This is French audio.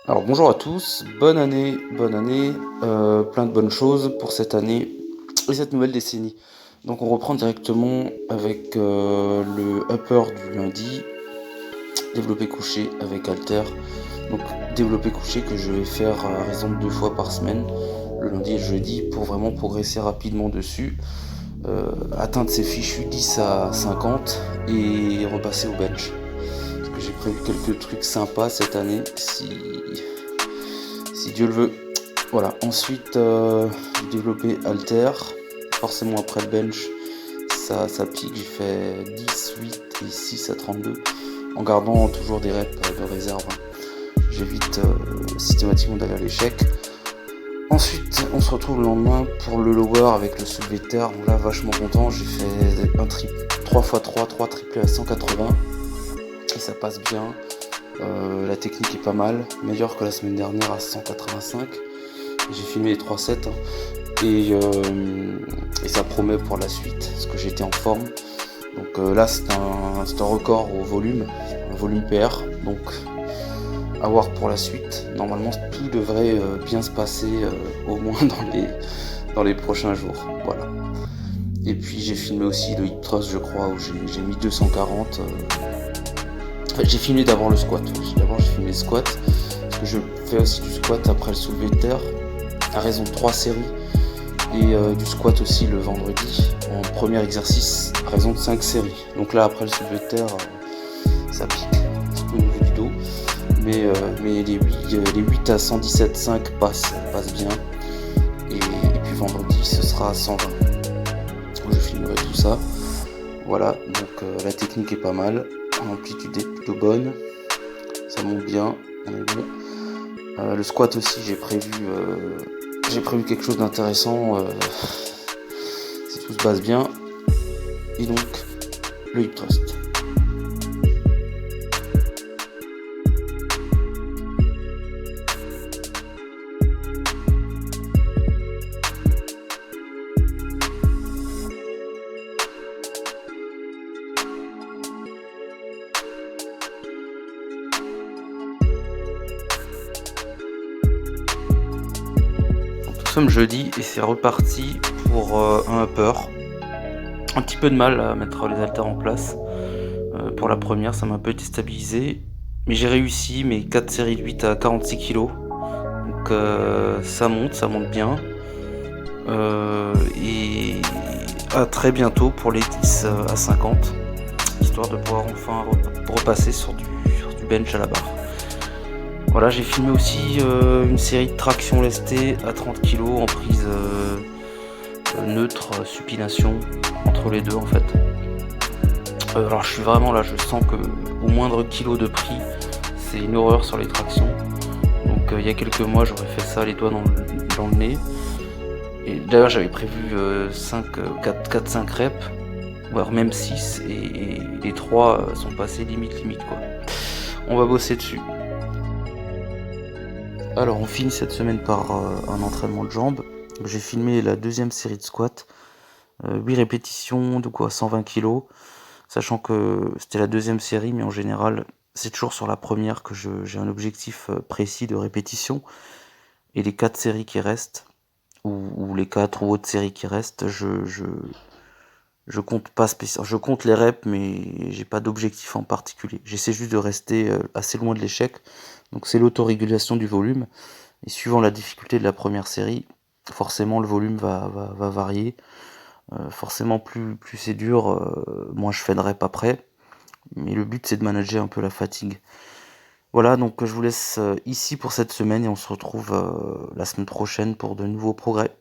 Alors bonjour à tous, bonne année, plein de bonnes choses pour cette année et cette nouvelle décennie. Donc on reprend directement avec le upper du lundi, développé couché avec halter. Donc développé couché que je vais faire à raison de 2 fois par semaine, le lundi et le jeudi, pour vraiment progresser rapidement dessus, atteindre ces fichus 10 à 50 et repasser au bench. Parce que j'ai prévu quelques trucs sympas cette année si Dieu le veut. Voilà, ensuite j'ai développé halter, forcément après le bench ça pique, j'ai fait 10, 8 et 6 à 32 en gardant toujours des reps de réserve. J'évite systématiquement d'aller à l'échec. Ensuite on se retrouve le lendemain pour le lower avec le soulevé de terre. Donc là vachement content, j'ai fait un trip 3x3, 3 triplés à 180 et ça passe bien. La technique est pas mal, meilleure que la semaine dernière à 185. J'ai filmé les 3 sets et ça promet pour la suite parce que j'étais en forme. Donc là c'est un record au volume, un volume PR. Donc à voir pour la suite. Normalement tout devrait bien se passer au moins dans les prochains jours. Voilà. Et puis j'ai filmé aussi le hip thrust je crois où j'ai mis 240. J'ai filmé d'abord le squat. D'abord j'ai filmé le squat parce que je fais aussi du squat après le soulevé de terre à raison de 3 séries et du squat aussi le vendredi en premier exercice à raison de 5 séries. Donc là après le soulevé de terre ça pique surtout au niveau du dos, mais les 8 à 117,5 passent bien et puis vendredi ce sera à 120 où je filmerai tout ça. Voilà, donc la technique est pas mal, l'amplitude est plutôt bonne, ça monte bien, on est bon. Le squat aussi j'ai prévu quelque chose d'intéressant si tout se passe bien. Et donc le hip thrust. Nous sommes jeudi et c'est reparti pour un upper. Un petit peu de mal à mettre les haltères en place. Pour la première, ça m'a un peu déstabilisé. Mais j'ai réussi mes 4 séries de 8 à 46 kg. Donc ça monte bien. Et à très bientôt pour les 10 à 50. Histoire de pouvoir enfin repasser sur du bench à la barre. Voilà, j'ai filmé aussi une série de tractions lestées à 30 kg en prise neutre, supination, entre les deux en fait. Alors je suis vraiment là, je sens que au moindre kilo de prix, c'est une horreur sur les tractions. Donc il y a quelques mois, j'aurais fait ça les doigts dans le nez. Et d'ailleurs j'avais prévu 4-5 reps, voire même 6, et les 3 sont passés limite quoi. On va bosser dessus. Alors on finit cette semaine par un entraînement de jambes. J'ai filmé la deuxième série de squats, 8 répétitions, de quoi 120 kg, sachant que c'était la deuxième série, mais en général c'est toujours sur la première que j'ai un objectif précis de répétition, et les 4 séries qui restent, ou les 4 ou autres séries qui restent, je compte pas spécialement, je compte les reps, mais j'ai pas d'objectif en particulier. J'essaie juste de rester assez loin de l'échec. Donc c'est l'autorégulation du volume. Et suivant la difficulté de la première série, forcément le volume va varier. Forcément plus c'est dur, moins je fais de reps après. Mais le but c'est de manager un peu la fatigue. Voilà, donc je vous laisse ici pour cette semaine et on se retrouve la semaine prochaine pour de nouveaux progrès.